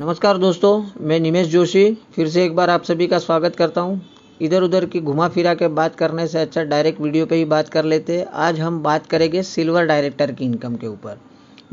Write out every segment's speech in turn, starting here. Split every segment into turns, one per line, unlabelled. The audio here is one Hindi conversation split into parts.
नमस्कार दोस्तों, मैं निमेश जोशी फिर से एक बार आप सभी का स्वागत करता हूं। इधर उधर की घुमा फिरा के बात करने से अच्छा डायरेक्ट वीडियो पे ही बात कर लेते हैं। आज हम बात करेंगे सिल्वर डायरेक्टर की इनकम के ऊपर।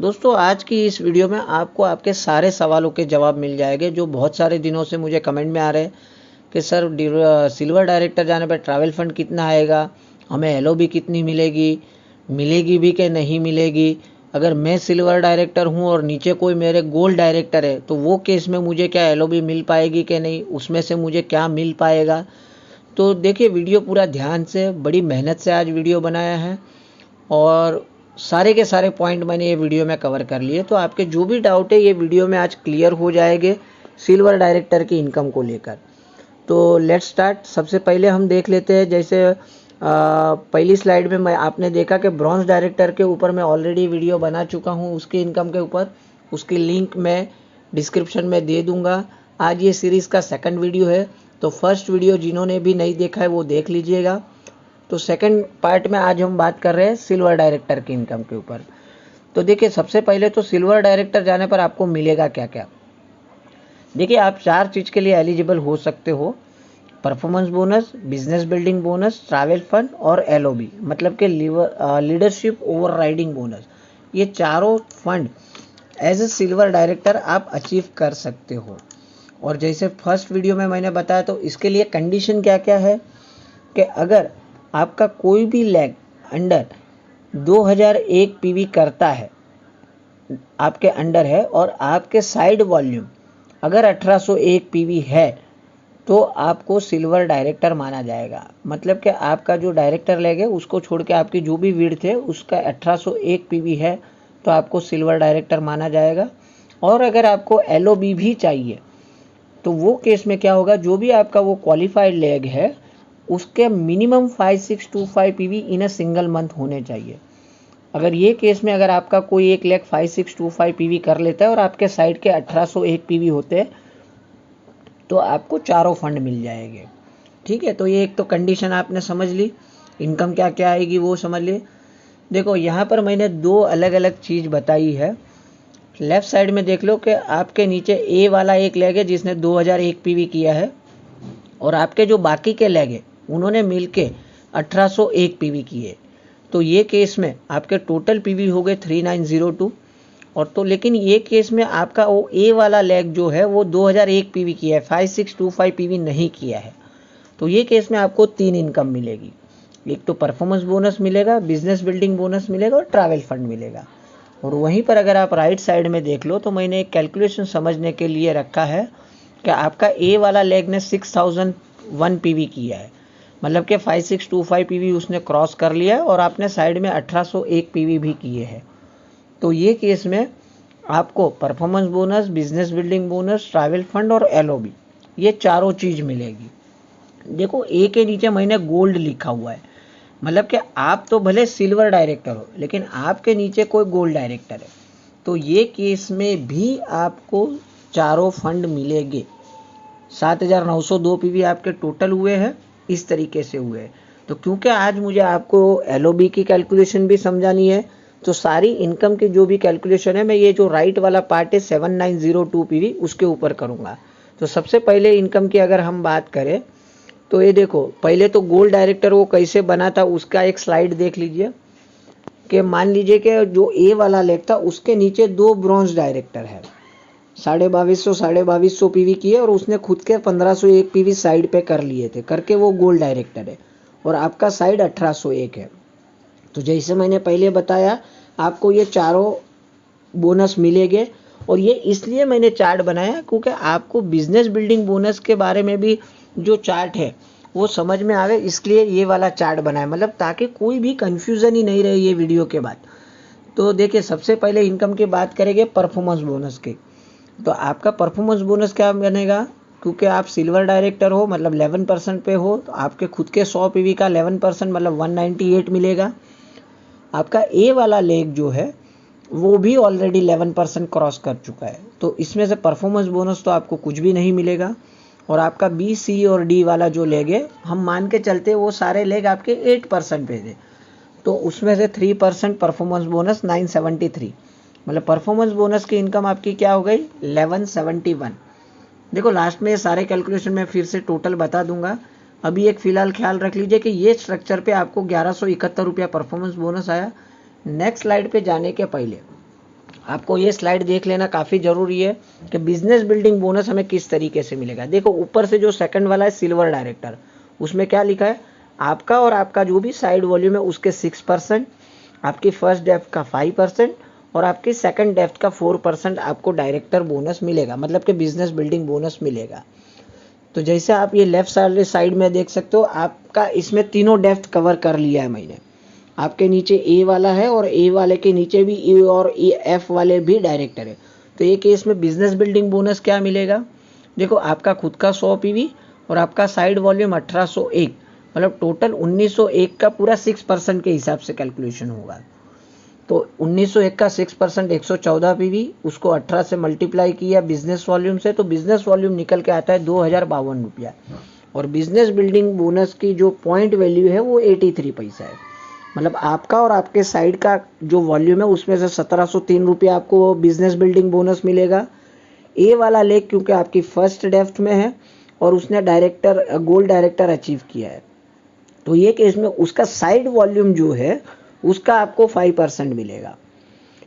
दोस्तों, आज की इस वीडियो में आपको आपके सारे सवालों के जवाब मिल जाएंगे जो बहुत सारे दिनों से मुझे कमेंट में आ रहे हैं कि सर सिल्वर डायरेक्टर जाने पर ट्रैवल फंड कितना आएगा, हमें LOB कितनी मिलेगी भी कि नहीं मिलेगी, अगर मैं सिल्वर डायरेक्टर हूं और नीचे कोई मेरे गोल्ड डायरेक्टर है तो वो केस में मुझे क्या LOB मिल पाएगी कि नहीं, उसमें से मुझे क्या मिल पाएगा। तो देखिए, वीडियो पूरा ध्यान से, बड़ी मेहनत से आज वीडियो बनाया है और सारे के सारे पॉइंट मैंने ये वीडियो में कवर कर लिए। तो आपके जो भी डाउट है ये वीडियो में आज क्लियर हो जाएंगे सिल्वर डायरेक्टर की इनकम को लेकर। तो लेट्स स्टार्ट। सबसे पहले हम देख लेते हैं, जैसे पहली स्लाइड में आपने देखा कि ब्रॉन्ज डायरेक्टर के ऊपर मैं ऑलरेडी वीडियो बना चुका हूं, उसकी इनकम के ऊपर। उसकी लिंक मैं डिस्क्रिप्शन में दे दूंगा। आज ये सीरीज़ का सेकंड वीडियो है, तो फर्स्ट वीडियो जिन्होंने भी नहीं देखा है वो देख लीजिएगा। तो सेकंड पार्ट में आज हम बात कर रहे हैं सिल्वर डायरेक्टर की इनकम के ऊपर। तो देखिए, सबसे पहले तो सिल्वर डायरेक्टर जाने पर आपको मिलेगा क्या क्या। देखिए, आप 4 चीज़ के लिए एलिजिबल हो सकते हो: performance bonus, business building bonus, travel fund और LOB, मतलब कि लीडरशिप ओवरराइडिंग बोनस। ये चारों fund as a silver director आप अचीव कर सकते हो। और जैसे फर्स्ट वीडियो में मैंने बताया, तो इसके लिए कंडीशन क्या क्या है कि अगर आपका कोई भी लेग अंडर 2001 PV करता है, आपके अंडर है, और आपके साइड वॉल्यूम अगर 1801 PV है तो आपको सिल्वर डायरेक्टर माना जाएगा। मतलब कि आपका जो डायरेक्टर लेग है उसको छोड़ के आपकी जो भी विड्थ है उसका 1801 PV है तो आपको सिल्वर डायरेक्टर माना जाएगा। और अगर आपको LOB भी चाहिए तो वो केस में क्या होगा, जो भी आपका वो क्वालिफाइड लेग है उसके minimum 5625 PV in a single month होने चाहिए। अगर ये केस में अगर आपका कोई एक लेग 5625 PV कर लेता है और आपके साइड के 1801 PV होते हैं तो आपको चारों फंड मिल जाएंगे। ठीक है, तो ये एक तो कंडीशन आपने समझ ली। इनकम क्या क्या आएगी वो समझ लिए। देखो, यहाँ पर मैंने 2 अलग अलग चीज़ बताई है। लेफ्ट साइड में देख लो कि आपके नीचे A वाला एक लेग है जिसने 2001 PV किया है, और आपके जो बाकी के लेग है उन्होंने मिलके 1801 PV किए। तो ये केस में आपके टोटल PV हो गए 3902। और तो लेकिन ये केस में आपका वो A वाला लेग जो है वो 2001 PV किया है, 5625 PV नहीं किया है। तो ये केस में आपको 3 इनकम मिलेगी। एक तो परफॉर्मेंस बोनस मिलेगा, बिजनेस बिल्डिंग बोनस मिलेगा और ट्रैवल फंड मिलेगा। और वहीं पर अगर आप राइट साइड में देख लो तो मैंने एक कैलकुलेशन समझने के लिए रखा है कि आपका A वाला लेग ने 6001 PV किया है, मतलब कि 5625 PV उसने क्रॉस कर लिया है, और आपने साइड में 1801 PV भी किए हैं। तो ये केस में आपको performance bonus, business building bonus, travel fund और LOB ये चारों चीज़ मिलेगी। देखो, A के नीचे मैंने गोल्ड लिखा हुआ है, मतलब कि आप तो भले सिल्वर डायरेक्टर हो लेकिन आपके नीचे कोई गोल्ड डायरेक्टर है, तो ये केस में भी आपको चारों फंड मिलेंगे। 7902 PV आपके टोटल हुए हैं, इस तरीके से हुए हैं। तो क्योंकि आज मुझे आपको LOB की कैलकुलेशन भी समझानी है, तो सारी इनकम की जो भी कैलकुलेशन है मैं ये जो राइट वाला पार्ट है 7902 PV उसके ऊपर करूँगा। तो सबसे पहले इनकम की अगर हम बात करें तो ये देखो, पहले तो गोल्ड डायरेक्टर वो कैसे बना था उसका एक स्लाइड देख लीजिए। कि मान लीजिए कि जो A वाला लेग था उसके नीचे 2 ब्रॉन्ज डायरेक्टर है, 2250 PV किए, और उसने खुद के 1501 PV साइड पे कर लिए थे, करके वो गोल्ड डायरेक्टर है, और आपका साइड 1801 है। तो जैसे मैंने पहले बताया, आपको ये चारों बोनस मिलेंगे। और ये इसलिए मैंने चार्ट बनाया क्योंकि आपको बिजनेस बिल्डिंग बोनस के बारे में भी जो चार्ट है वो समझ में आवे, इसलिए ये वाला चार्ट बनाया, मतलब ताकि कोई भी कंफ्यूजन ही नहीं रहे ये वीडियो के बाद। तो देखिए, सबसे पहले इनकम की बात करेंगे परफॉर्मेंस बोनस की। तो आपका परफॉर्मेंस बोनस क्या बनेगा, क्योंकि आप सिल्वर डायरेक्टर हो मतलब 11% पे हो, तो आपके खुद के 100 PV का 11% मतलब 198 मिलेगा। आपका A वाला लेग जो है वो भी ऑलरेडी 11% क्रॉस कर चुका है, तो इसमें से परफॉर्मेंस बोनस तो आपको कुछ भी नहीं मिलेगा। और आपका B, C और D वाला जो लेग है, हम मान के चलते वो सारे लेग आपके 8% पे थे, तो उसमें से 3% परफॉर्मेंस बोनस 973, मतलब परफॉर्मेंस बोनस की इनकम आपकी क्या हो गई 1171। देखो लास्ट में ये सारे कैलकुलेशन मैं फिर से टोटल बता दूंगा। अभी एक फिलहाल ख्याल रख लीजिए कि ये स्ट्रक्चर पे आपको 1171 रुपया परफॉर्मेंस बोनस आया। नेक्स्ट स्लाइड पे जाने के पहले आपको ये स्लाइड देख लेना काफ़ी ज़रूरी है कि बिजनेस बिल्डिंग बोनस हमें किस तरीके से मिलेगा। देखो ऊपर से जो सेकंड वाला है सिल्वर डायरेक्टर, उसमें क्या लिखा है, आपका और आपका जो भी साइड वॉल्यूम है उसके 6%, आपकी फर्स्ट डेप्थ का 5% और आपकी सेकंड डेप्थ का 4% आपको डायरेक्टर बोनस मिलेगा, मतलब कि बिजनेस बिल्डिंग बोनस मिलेगा। तो जैसे आप ये लेफ्ट साइड में देख सकते हो, आपका इसमें तीनों डेप्थ कवर कर लिया है मैंने। आपके नीचे ए वाला है और ए वाले के नीचे भी ए और ए एफ वाले भी डायरेक्टर है। तो ये केस में बिजनेस बिल्डिंग बोनस क्या मिलेगा, देखो आपका खुद का 100 पीवी और आपका साइड वॉल्यूम 1801, मतलब टोटल 1901 का पूरा 6% के हिसाब से कैलकुलेशन होगा। तो 1901 का 6% 114 पीवी, उसको 18 से मल्टीप्लाई किया बिजनेस वॉल्यूम से, तो बिजनेस वॉल्यूम निकल के आता है 2052 रुपया। और बिजनेस बिल्डिंग बोनस की जो पॉइंट वैल्यू है वो 83 पैसा है। मतलब आपका और आपके साइड का जो वॉल्यूम है उसमें से 1703 रुपया आपको बिजनेस बिल्डिंग बोनस मिलेगा। ए वाला लेग क्योंकि आपकी फर्स्ट डेप्थ में है और उसने गोल्ड डायरेक्टर अचीव किया है, तो ये केस में उसका साइड वॉल्यूम जो है उसका आपको 5% मिलेगा।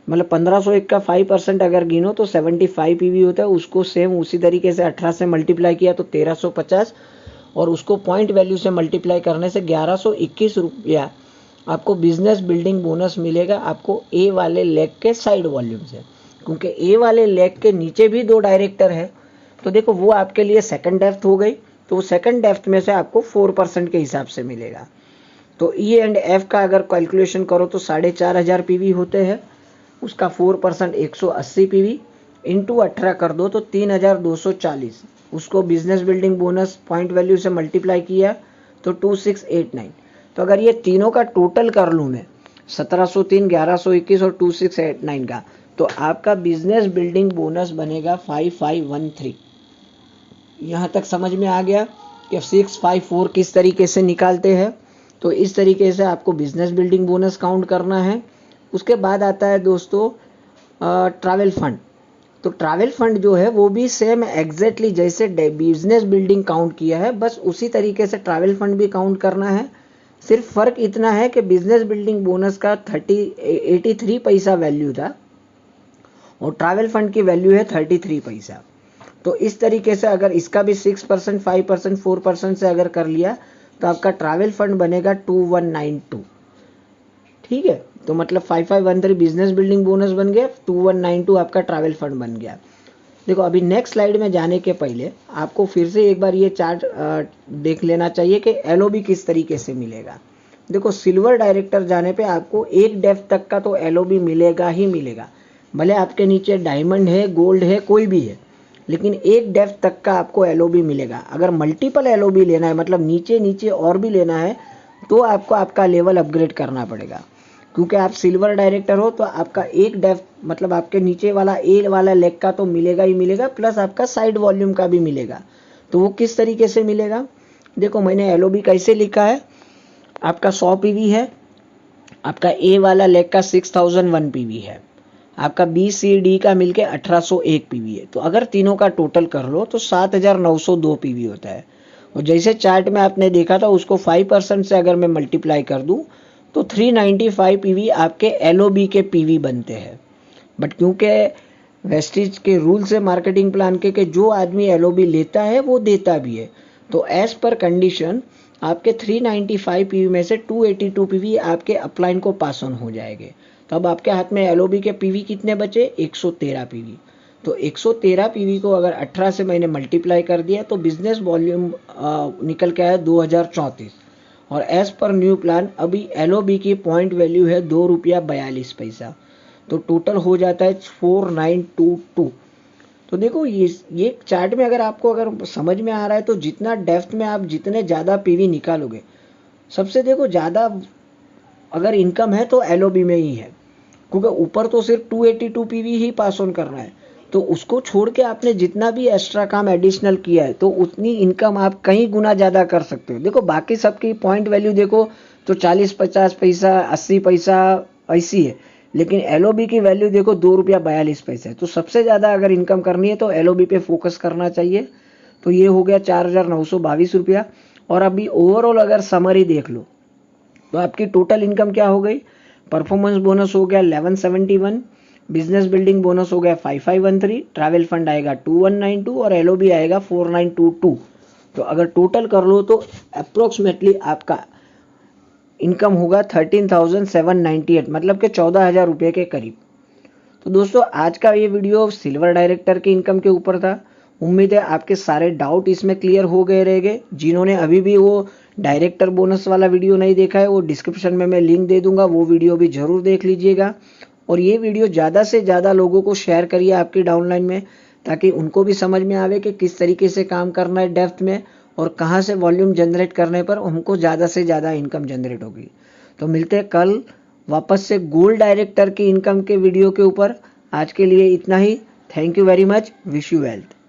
मतलब 1501 का 5% अगर गिनो तो 75 पीवी होता है। उसको सेम उसी तरीके से 18 से मल्टीप्लाई किया तो 1350 और उसको पॉइंट वैल्यू से मल्टीप्लाई करने से 1121 रुपया आपको बिजनेस बिल्डिंग बोनस मिलेगा, आपको ए वाले लेग के साइड वॉल्यूम से। क्योंकि ए वाले लेग के नीचे भी 2 डायरेक्टर है, तो देखो वो आपके लिए सेकंड डेप्थ हो गई, तो सेकंड डेप्थ में से आपको 4% के हिसाब से मिलेगा। तो ई एंड एफ का अगर कैलकुलेशन करो तो 4500 पीवी होते हैं, उसका 4% 180 पीवी इंटू 18 कर दो तो 3240, उसको business building bonus point value से मल्टीप्लाई किया तो 2689। तो अगर ये तीनों का टोटल कर लूँ मैं 1703, 1121 और 2689 का, तो आपका बिजनेस बिल्डिंग बोनस बनेगा 5513। यहाँ तक समझ में आ गया कि 654 किस तरीके से निकालते हैं। तो इस तरीके से आपको बिजनेस बिल्डिंग बोनस काउंट करना है। उसके बाद आता है दोस्तों ट्रैवल फंड। तो ट्रैवल फंड जो है वो भी सेम एग्जैक्टली जैसे बिजनेस बिल्डिंग काउंट किया है, बस उसी तरीके से ट्रैवल फंड भी काउंट करना है। सिर्फ फर्क इतना है कि बिजनेस बिल्डिंग बोनस का 83 पैसा वैल्यू था और ट्रैवल फंड की वैल्यू है 33 पैसा। तो इस तरीके से अगर इसका भी 6%, 5%, 4% से अगर कर लिया तो आपका ट्रैवल फंड बनेगा 2192। ठीक है, तो मतलब 5513 बिजनेस बिल्डिंग बोनस बन गया, 2192 आपका ट्रैवल फंड बन गया। देखो अभी नेक्स्ट स्लाइड में जाने के पहले आपको फिर से एक बार ये चार्ट देख लेना चाहिए कि एलओबी किस तरीके से मिलेगा। देखो सिल्वर डायरेक्टर जाने पे आपको एक डेप्थ तक का तो एलओबी मिलेगा ही मिलेगा, भले आपके नीचे डायमंड है, गोल्ड है, कोई भी है, लेकिन एक डेप्थ तक का आपको एलओबी मिलेगा। अगर मल्टीपल एलओबी लेना है, मतलब नीचे नीचे और भी लेना है, तो आपको आपका लेवल अपग्रेड करना पड़ेगा। क्योंकि आप सिल्वर डायरेक्टर हो तो आपका एक डेप्थ मतलब आपके नीचे वाला ए वाला लेग का तो मिलेगा ही मिलेगा, प्लस आपका साइड वॉल्यूम का भी मिलेगा। तो वो किस तरीके से मिलेगा, देखो मैंने एलओबी कैसे लिखा है। आपका 100 पीवी है, आपका ए वाला लेग का 6001 पीवी है, आपका बी सी डी का मिलके 1801 पीवी है। तो अगर तीनों का टोटल कर लो तो 7902 पीवी होता है। और जैसे चार्ट में आपने देखा था उसको 5% से अगर मैं मल्टीप्लाई कर दूं तो 395 पीवी आपके एलओबी के पीवी बनते हैं। बट क्योंकि वेस्टिज के रूल से मार्केटिंग प्लान के जो आदमी एलओबी लेता है वो देता भी है, तो एज पर कंडीशन आपके 395 पीवी में से 282 पीवी आपके अपलाइन को पास ऑन हो जाएंगे। तो अब आपके हाथ में एलओबी के पीवी कितने बचे, 113 पीवी। तो 113 पीवी को अगर 18 से मैंने मल्टीप्लाई कर दिया तो बिजनेस वॉल्यूम निकल के आया 2034। और एज पर न्यू प्लान अभी एलओबी की पॉइंट वैल्यू है 2 रुपया 42 पैसा, तो टोटल हो जाता है 4922। तो देखो ये चार्ट में अगर समझ में आ रहा है तो जितना डेप्थ में आप जितने ज़्यादा पीवी निकालोगे, सबसे देखो ज़्यादा अगर इनकम है तो एलओबी में ही है, क्योंकि ऊपर तो सिर्फ 282 पीवी ही पास ऑन करना है। तो उसको छोड़ के आपने जितना भी एक्स्ट्रा काम एडिशनल किया है तो उतनी इनकम आप कहीं गुना ज़्यादा कर सकते हो। देखो बाकी सबकी पॉइंट वैल्यू देखो तो 40-50 पैसा 80 पैसा ऐसी है, लेकिन LOB की वैल्यू देखो 2 रुपया 42 पैसे। तो सबसे ज़्यादा अगर इनकम करनी है तो LOB पे फोकस करना चाहिए। तो ये हो गया 4,922 रुपया। और अभी ओवरऑल अगर समरी देख लो तो आपकी टोटल इनकम क्या हो गई, परफॉर्मेंस बोनस हो गया 1171, बिजनेस बिल्डिंग बोनस हो गया 5513, ट्रैवल फंड आएगा 2192 और LOB आएगा 4922। तो अगर टोटल कर लो तो अप्रोक्सीमेटली आपका इनकम होगा 13,798, मतलब कि 14,000 रुपये के करीब। तो दोस्तों आज का ये वीडियो सिल्वर डायरेक्टर के इनकम के ऊपर था। उम्मीद है आपके सारे डाउट इसमें क्लियर हो गए रहेंगे। जिन्होंने अभी भी वो डायरेक्टर बोनस वाला वीडियो नहीं देखा है, वो डिस्क्रिप्शन में मैं लिंक दे दूंगा, वो वीडियो भी जरूर देख लीजिएगा। और ये वीडियो ज़्यादा से ज़्यादा लोगों को शेयर करिए आपकी डाउनलाइन में, ताकि उनको भी समझ में आवे कि किस तरीके से काम करना है डेप्थ में और कहाँ से वॉल्यूम जनरेट करने पर हमको ज़्यादा से ज़्यादा इनकम जनरेट होगी। तो मिलते हैं कल वापस से गोल्ड डायरेक्टर की इनकम के वीडियो के ऊपर। आज के लिए इतना ही। Thank you very much. Wish you wealth.